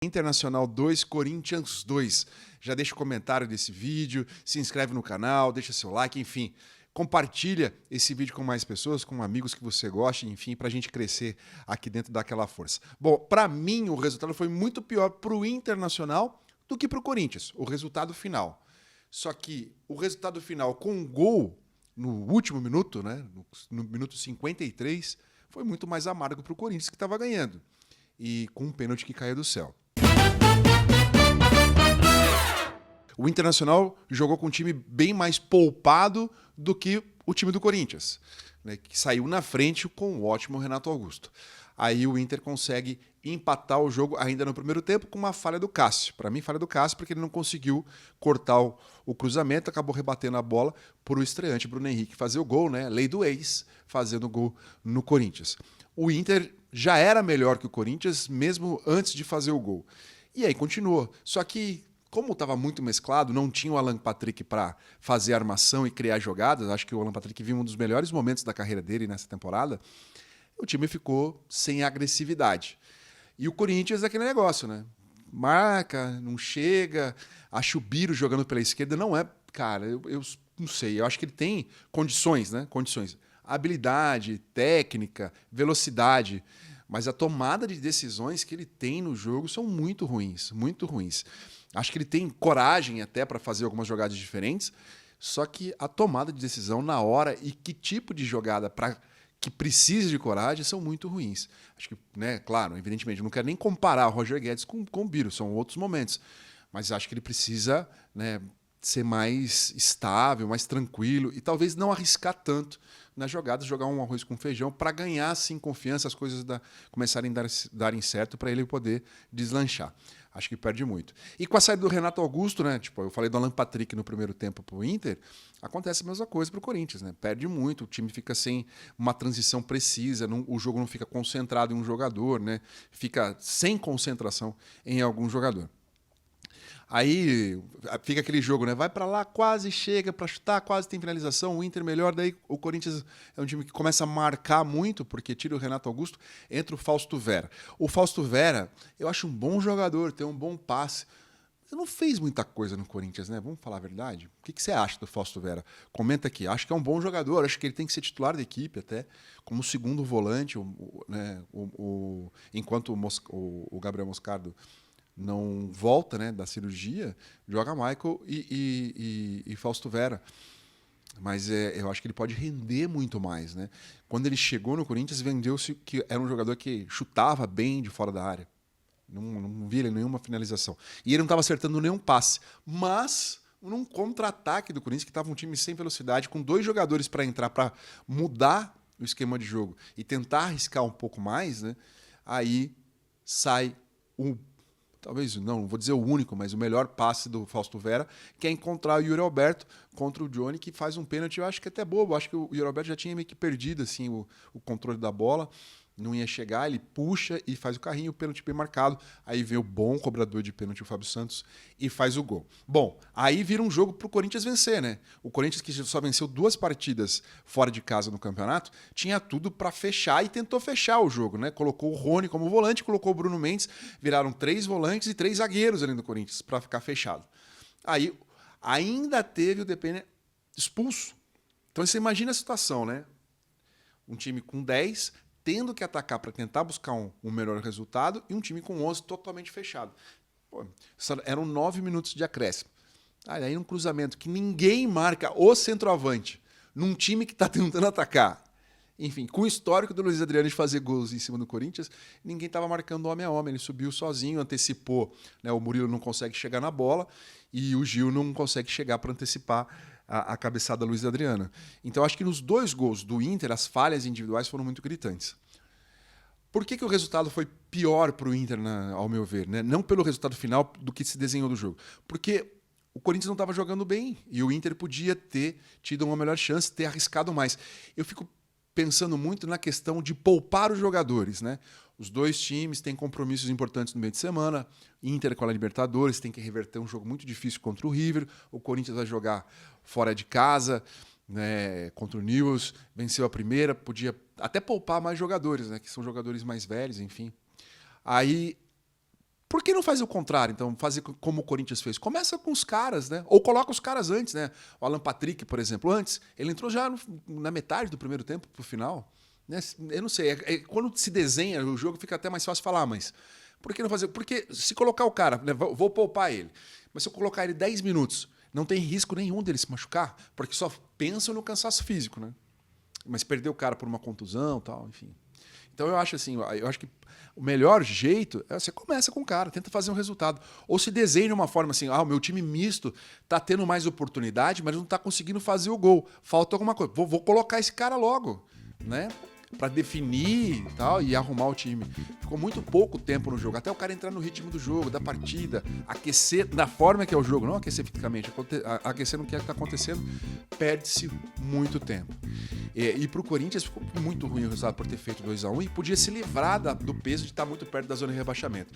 Internacional 2, Corinthians 2. Já deixa o comentário desse vídeo, se inscreve no canal, deixa seu like, enfim. Compartilha esse vídeo com mais pessoas, com amigos que você goste, enfim, para a gente crescer aqui dentro daquela força. Bom, para mim o resultado foi muito pior para o Internacional do que para o Corinthians, o resultado final. Só que o resultado final com um gol no último minuto, né, no minuto 53, foi muito mais amargo para o Corinthians, que estava ganhando. E com um pênalti que caiu do céu. O Internacional jogou com um time bem mais poupado do que o time do Corinthians, né, que saiu na frente com o ótimo Renato Augusto. Aí o Inter consegue empatar o jogo ainda no primeiro tempo com uma falha do Cássio. Para mim, falha do Cássio porque ele não conseguiu cortar o cruzamento, acabou rebatendo a bola por o estreante Bruno Henrique fazer o gol, né? Lei do ex, fazendo o gol no Corinthians. O Inter já era melhor que o Corinthians, mesmo antes de fazer o gol. E aí continuou. Só que, como estava muito mesclado, não tinha o Alan Patrick para fazer armação e criar jogadas. Acho que o Alan Patrick vive um dos melhores momentos da carreira dele nessa temporada. O time ficou sem agressividade. E o Corinthians é aquele negócio, né? Marca, não chega. Acho o Biro jogando pela esquerda não é... Cara, eu não sei. Eu acho que ele tem condições, né? Condições. Habilidade, técnica, velocidade. Mas a tomada de decisões que ele tem no jogo são muito ruins, muito ruins. Acho que ele tem coragem até para fazer algumas jogadas diferentes, só que a tomada de decisão na hora e que tipo de jogada que precisa de coragem são muito ruins. Acho que, né, claro, evidentemente, eu não quero nem comparar o Roger Guedes com o Biro, são outros momentos. Mas acho que ele precisa, né, ser mais estável, mais tranquilo e talvez não arriscar tanto nas jogadas, jogar um arroz com feijão para ganhar, assim, confiança, as coisas começarem a darem certo para ele poder deslanchar. Acho que perde muito. E com a saída do Renato Augusto, né? Tipo, eu falei do Alan Patrick no primeiro tempo pro Inter, acontece a mesma coisa pro Corinthians, né? Perde muito, o time fica sem uma transição precisa, o jogo não fica concentrado em um jogador, né? Fica sem concentração em algum jogador. Aí fica aquele jogo, né? Vai para lá, quase chega para chutar, quase tem finalização, o Inter melhor, daí o Corinthians é um time que começa a marcar muito, porque tira o Renato Augusto, entra o Fausto Vera. O Fausto Vera, eu acho um bom jogador, tem um bom passe. Ele não fez muita coisa no Corinthians, né? Vamos falar a verdade? O que você acha do Fausto Vera? Comenta aqui. Acho que é um bom jogador, acho que ele tem que ser titular da equipe até, como segundo volante, né? Enquanto o Gabriel Moscardo não volta, né, da cirurgia, joga Michael e Fausto Vera. Mas eu acho que ele pode render muito mais, né? Quando ele chegou no Corinthians, vendeu-se que era um jogador que chutava bem de fora da área. Não via nenhuma finalização. E ele não estava acertando nenhum passe. Mas, num contra-ataque do Corinthians, que estava um time sem velocidade, com dois jogadores para entrar, para mudar o esquema de jogo e tentar arriscar um pouco mais, né? Aí sai talvez não vou dizer o único, mas o melhor passe do Fausto Vera, que é encontrar o Yuri Alberto contra o Johnny, que faz um pênalti, eu acho que até bobo, eu acho que o Yuri Alberto já tinha meio que perdido assim, o controle da bola, não ia chegar, ele puxa e faz o carrinho, o pênalti bem marcado, aí vem o bom cobrador de pênalti, o Fábio Santos, e faz o gol. Bom, aí vira um jogo pro Corinthians vencer, né? O Corinthians, que só venceu 2 partidas fora de casa no campeonato, tinha tudo para fechar e tentou fechar o jogo, né? Colocou o Rony como volante, colocou o Bruno Mendes, viraram 3 volantes e 3 zagueiros ali no Corinthians para ficar fechado. Aí ainda teve o Depena expulso. Então você imagina a situação, né? Um time com 10 tendo que atacar para tentar buscar um melhor resultado e um time com 11 totalmente fechado. Pô, eram 9 minutos de acréscimo. Aí um cruzamento que ninguém marca o centroavante num time que está tentando atacar. Enfim, com o histórico do Luiz Adriano de fazer gols em cima do Corinthians, ninguém estava marcando homem a homem. Ele subiu sozinho, antecipou, né? O Murilo não consegue chegar na bola e o Gil não consegue chegar para antecipar a cabeçada da Luiz Adriana. Então, acho que nos 2 gols do Inter, as falhas individuais foram muito gritantes. Por que o resultado foi pior para o Inter, ao meu ver? Né? Não pelo resultado final do que se desenhou do jogo. Porque o Corinthians não estava jogando bem e o Inter podia ter tido uma melhor chance, ter arriscado mais. Eu fico pensando muito na questão de poupar os jogadores, né? Os 2 times têm compromissos importantes no meio de semana. Inter com a Libertadores tem que reverter um jogo muito difícil contra o River. O Corinthians vai jogar fora de casa, né, contra o Newell's. Venceu a primeira, podia até poupar mais jogadores, né? Que são jogadores mais velhos, enfim. Aí Por que não fazer o contrário, então? Fazer como o Corinthians fez? Começa com os caras, né? Ou coloca os caras antes, né? O Alan Patrick, por exemplo, antes. Ele entrou já na metade do primeiro tempo pro final. Né? Eu não sei. Quando se desenha o jogo, fica até mais fácil falar, mas... Por que não fazer? Porque se colocar o cara, né? Vou poupar ele. Mas se eu colocar ele 10 minutos, não tem risco nenhum dele se machucar, porque só pensam no cansaço físico, né? Mas perder o cara por uma contusão e tal, enfim. Então eu acho assim, eu acho que o melhor jeito é você começa com o cara, tenta fazer um resultado. Ou se desenha de uma forma assim, o meu time misto tá tendo mais oportunidade, mas não tá conseguindo fazer o gol. Falta alguma coisa. Vou colocar esse cara logo, né? Pra definir e tal, e arrumar o time. Ficou muito pouco tempo no jogo, até o cara entrar no ritmo do jogo, da partida, aquecer da forma que é o jogo, não aquecer fisicamente, aquecer no que está acontecendo, perde-se muito tempo. E pro Corinthians ficou muito ruim o resultado por ter feito 2-1 e podia se livrar do peso de estar muito perto da zona de rebaixamento.